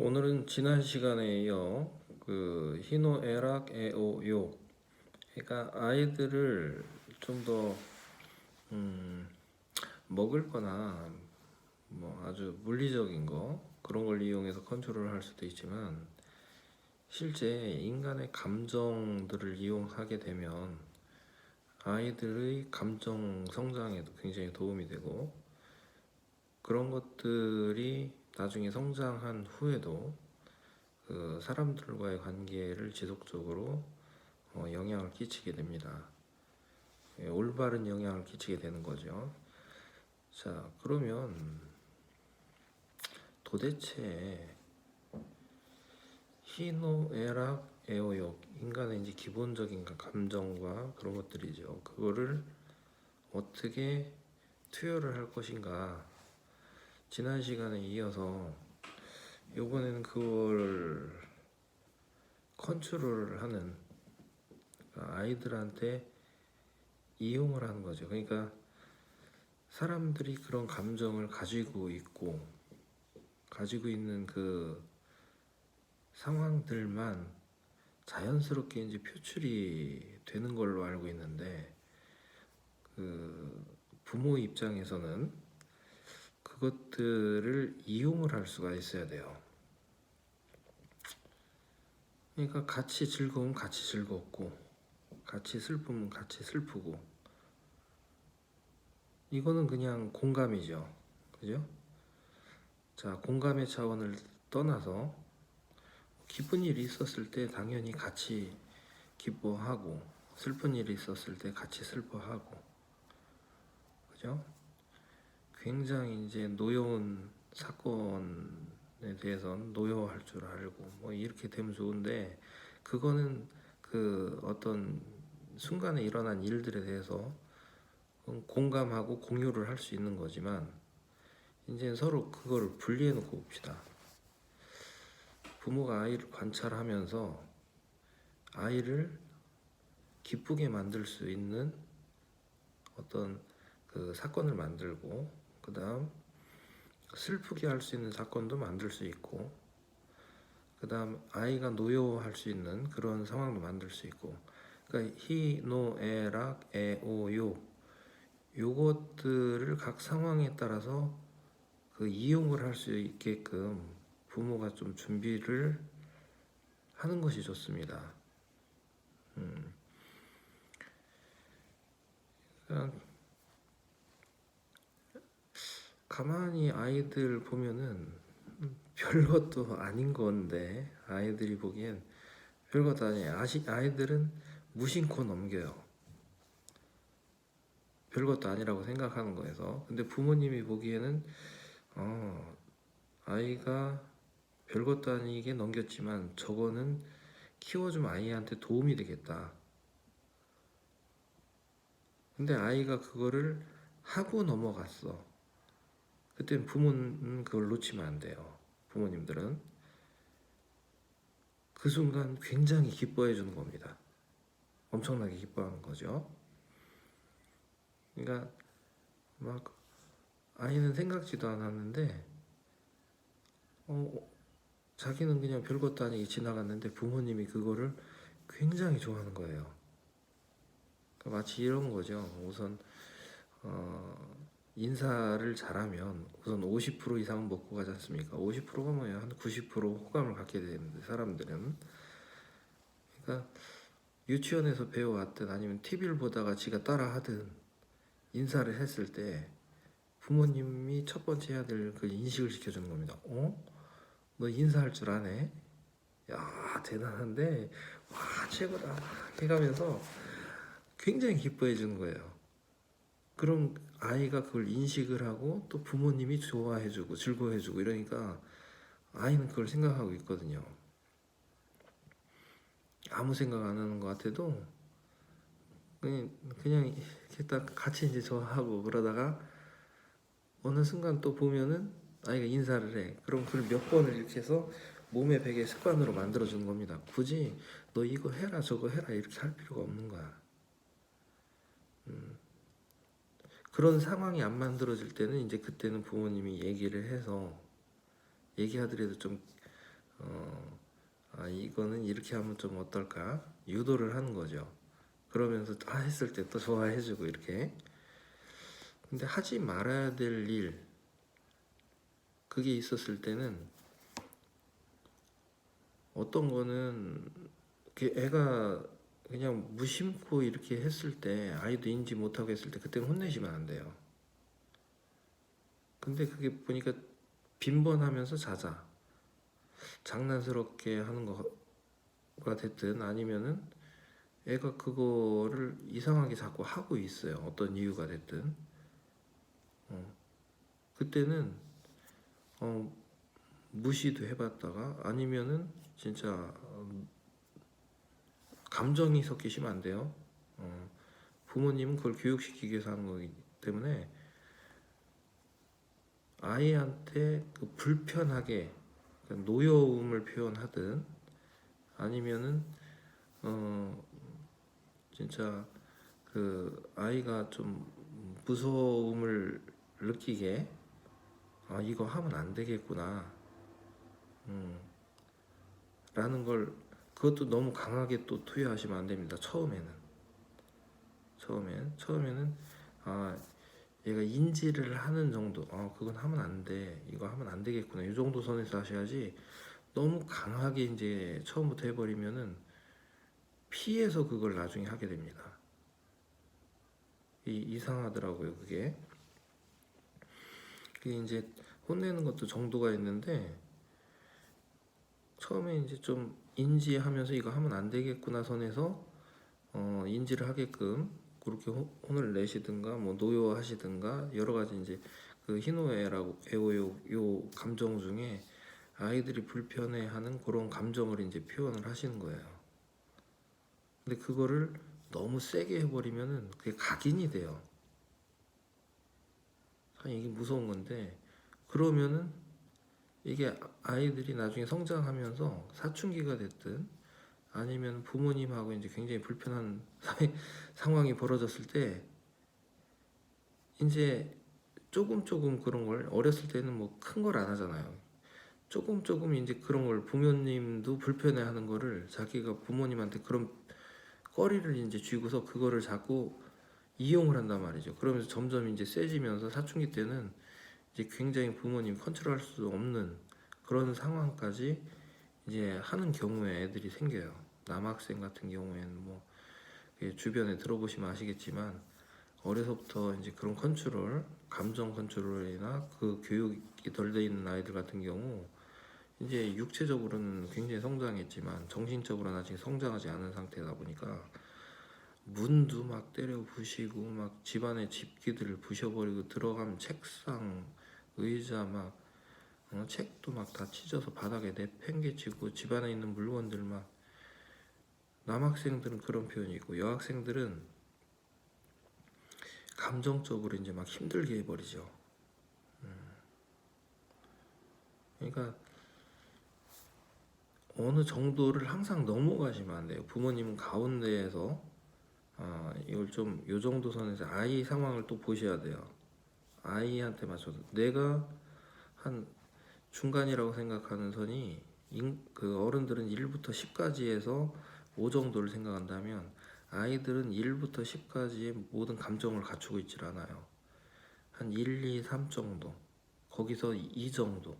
오늘은 지난 시간에 이어 그 히노에락 에오요, 그러니까 아이들을 좀 더 먹을 거나 뭐 아주 물리적인 거 그런 걸 이용해서 컨트롤을 할 수도 있지만, 실제 인간의 감정들을 이용하게 되면 아이들의 감정 성장에도 굉장히 도움이 되고, 그런 것들이 나중에 성장한 후에도 그 사람들과의 관계를 지속적으로 영향을 끼치게 됩니다. 올바른 영향을 끼치게 되는 거죠. 자, 그러면 도대체 희노애락 애호욕, 인간의 이제 기본적인 감정과 그런 것들이죠. 그거를 어떻게 투여를 할 것인가. 지난 시간에 이어서 이번에는 그걸 컨트롤을 하는, 아이들한테 이용을 하는 거죠. 그러니까 사람들이 그런 감정을 가지고 있는 그 상황들만 자연스럽게 이제 표출이 되는 걸로 알고 있는데, 그 부모 입장에서는 그것들을 이용을 할 수가 있어야 돼요. 그러니까 같이 즐거우면 같이 즐겁고, 같이 슬프면 같이 슬프고, 이거는 그냥 공감이죠. 그죠? 자, 공감의 차원을 떠나서 기쁜 일이 있었을 때 당연히 같이 기뻐하고, 슬픈 일이 있었을 때 같이 슬퍼하고, 그죠? 굉장히 이제 노여운 사건에 대해서는 노여워할 줄 알고 뭐 이렇게 되면 좋은데, 그거는 그 어떤 순간에 일어난 일들에 대해서 공감하고 공유를 할 수 있는 거지만, 이제 서로 그거를 분리해 놓고 봅시다. 부모가 아이를 관찰하면서 아이를 기쁘게 만들 수 있는 어떤 그 사건을 만들고, 그 다음 슬프게 할 수 있는 사건도 만들 수 있고, 그 다음 아이가 노여워할 수 있는 그런 상황도 만들 수 있고, 그러니까 히, 노, 에, 락, 에, 오, 요, 요것들을 각 상황에 따라서 그 이용을 할 수 있게끔 부모가 좀 준비를 하는 것이 좋습니다. 그냥 가만히 아이들 보면은 별것도 아닌 건데, 아이들이 보기엔 별것도 아니에요. 아이들은 무심코 넘겨요. 별것도 아니라고 생각하는 거에서. 근데 부모님이 보기에는 아이가 별것도 아니게 넘겼지만 저거는 키워주면 아이한테 도움이 되겠다. 근데 아이가 그거를 하고 넘어갔어. 그때는 부모는 그걸 놓치면 안 돼요. 부모님들은 그 순간 굉장히 기뻐해 주는 겁니다. 엄청나게 기뻐하는 거죠. 그러니까 막 아이는 생각지도 않았는데 자기는 그냥 별것도 아니게 지나갔는데 부모님이 그거를 굉장히 좋아하는 거예요. 그러니까 마치 이런 거죠. 우선 인사를 잘하면 우선 50% 이상은 먹고 가지 않습니까? 50%가 뭐예요? 한 90% 호감을 갖게 되는데, 사람들은. 그러니까 유치원에서 배워왔든 아니면 TV를 보다가 지가 따라 하든 인사를 했을 때 부모님이 첫 번째 해야 될 그 인식을 시켜주는 겁니다. 너 인사할 줄 아네? 야, 대단한데? 와, 최고다! 해가면서 굉장히 기뻐해 주는 거예요. 그럼 아이가 그걸 인식을 하고 또 부모님이 좋아해주고 즐거워해주고 이러니까 아이는 그걸 생각하고 있거든요. 아무 생각 안 하는 것 같아도 그냥 이렇게 딱 같이 이제 저하고 그러다가 어느 순간 또 보면은 아이가 인사를 해. 그럼 그걸 몇 번을 이렇게 해서 몸의 베개 습관으로 만들어주는 겁니다. 굳이 너 이거 해라 저거 해라 이렇게 할 필요가 없는 거야. 그런 상황이 안 만들어질 때는 이제 그때는 부모님이 얘기를 해서, 얘기하더라도 좀 이거는 이렇게 하면 좀 어떨까 유도를 하는 거죠. 그러면서 했을 때 또 좋아해주고 이렇게. 근데 하지 말아야 될 일 그게 있었을 때는 어떤 거는 애가 그냥 무심코 이렇게 했을 때 아이도 인지 못하고 했을 때 그때는 혼내시면 안 돼요. 근데 그게 보니까 빈번하면서 잦아. 장난스럽게 하는 거가 됐든 아니면은 애가 그거를 이상하게 자꾸 하고 있어요. 어떤 이유가 됐든. 그때는 무시도 해봤다가 아니면은 진짜 감정이 섞이시면 안 돼요. 부모님은 그걸 교육시키기 위해서 하는 거기 때문에 아이한테 그 불편하게 노여움을 표현하든 아니면은 진짜 그 아이가 좀 무서움을 느끼게 이거 하면 안 되겠구나 라는 걸 그것도 너무 강하게 또 투여하시면 안 됩니다. 처음에는 얘가 인지를 하는 정도 그건 하면 안 돼, 이거 하면 안 되겠구나 이 정도 선에서 하셔야지. 너무 강하게 이제 처음부터 해버리면은 피해서 그걸 나중에 하게 됩니다. 이상하더라고요 그게 이제 혼내는 것도 정도가 있는데 처음에 이제 좀 인지하면서 이거 하면 안 되겠구나 선에서 인지를 하게끔 그렇게 혼을 내시든가 뭐 노여하시든가 여러 가지 이제 그 희노애라고 요 감정 중에 아이들이 불편해하는 그런 감정을 이제 표현을 하시는 거예요. 근데 그거를 너무 세게 해버리면은 그게 각인이 돼요. 이게 무서운 건데 그러면은 이게 아이들이 나중에 성장하면서 사춘기가 됐든 아니면 부모님하고 이제 굉장히 불편한 상황이 벌어졌을 때 이제 조금 그런 걸 어렸을 때는 뭐 큰 걸 안 하잖아요. 조금 이제 그런 걸 부모님도 불편해하는 거를 자기가 부모님한테 그런 꺼리를 이제 쥐고서 그거를 자꾸 이용을 한단 말이죠. 그러면서 점점 이제 세지면서 사춘기 때는 이제 굉장히 부모님 컨트롤할 수 없는 그런 상황까지 이제 하는 경우에 애들이 생겨요. 남학생 같은 경우에는 뭐 주변에 들어보시면 아시겠지만 어려서부터 이제 그런 컨트롤, 감정 컨트롤이나 그 교육이 덜 돼 있는 아이들 같은 경우 이제 육체적으로는 굉장히 성장했지만 정신적으로는 아직 성장하지 않은 상태다 보니까 문도 막 때려 부시고 막 집안의 집기들을 부셔버리고 들어가면 책상, 의자 막 책도 막 다 찢어서 바닥에 내팽개치고 집안에 있는 물건들 막 남학생들은 그런 표현이 있고 여학생들은 감정적으로 이제 막 힘들게 해버리죠. 그러니까 어느 정도를 항상 넘어가시면 안 돼요. 부모님은 가운데에서 이걸 좀 요 정도 선에서 아이 상황을 또 보셔야 돼요. 아이한테 맞춰서 내가 한 중간이라고 생각하는 선이 그 어른들은 1부터 10까지 해서 5 정도를 생각한다면 아이들은 1부터 10까지의 모든 감정을 갖추고 있질 않아요. 한 1, 2, 3 정도, 거기서 2 정도.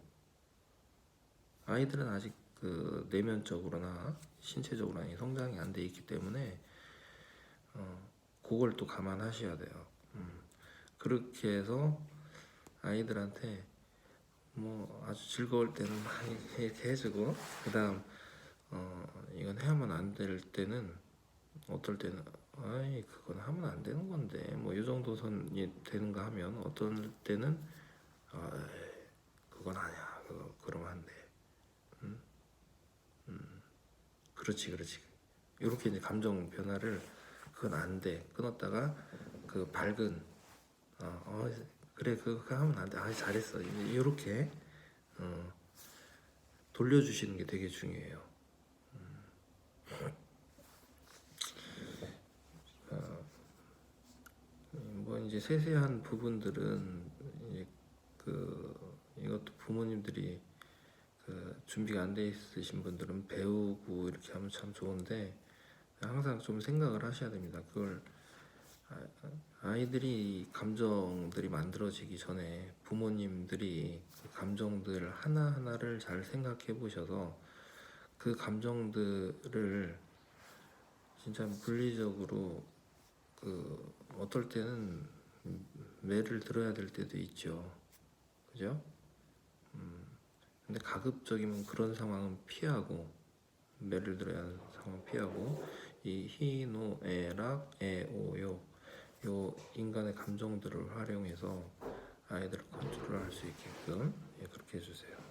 아이들은 아직 그 내면적으로나 신체적으로 성장이 안 돼 있기 때문에 그걸 또 감안하셔야 돼요. 그렇게 해서 아이들한테 뭐 아주 즐거울 때는 많이 이렇게 해주고 그 다음 이건 하면 안 될 때는 어떨 때는 아이 그건 하면 안 되는 건데 뭐 이 정도 선이 되는가 하면 어떤 때는 그건 아니야 그거 그러면 안 돼. 그렇지 이렇게 이제 감정 변화를 그건 안 돼 끊었다가 그 밝은 그래 그거 하면 안 돼 잘했어 이렇게 돌려주시는 게 되게 중요해요. 뭐 이제 세세한 부분들은 이제 이것도 부모님들이 준비가 안 돼 있으신 분들은 배우고 이렇게 하면 참 좋은데 항상 좀 생각을 하셔야 됩니다. 그걸 아이들이 감정들이 만들어지기 전에 부모님들이 그 감정들 하나하나를 잘 생각해 보셔서 그 감정들을 진짜 물리적으로 그 어떨 때는 매를 들어야 될 때도 있죠. 그죠? 근데 가급적이면 그런 상황은 피하고 매를 들어야 하는 상황 피하고 이 히, 노, 에, 락, 에, 오, 요 인간의 감정들을 활용해서 아이들을 컨트롤할 수 있게끔 그렇게 해주세요.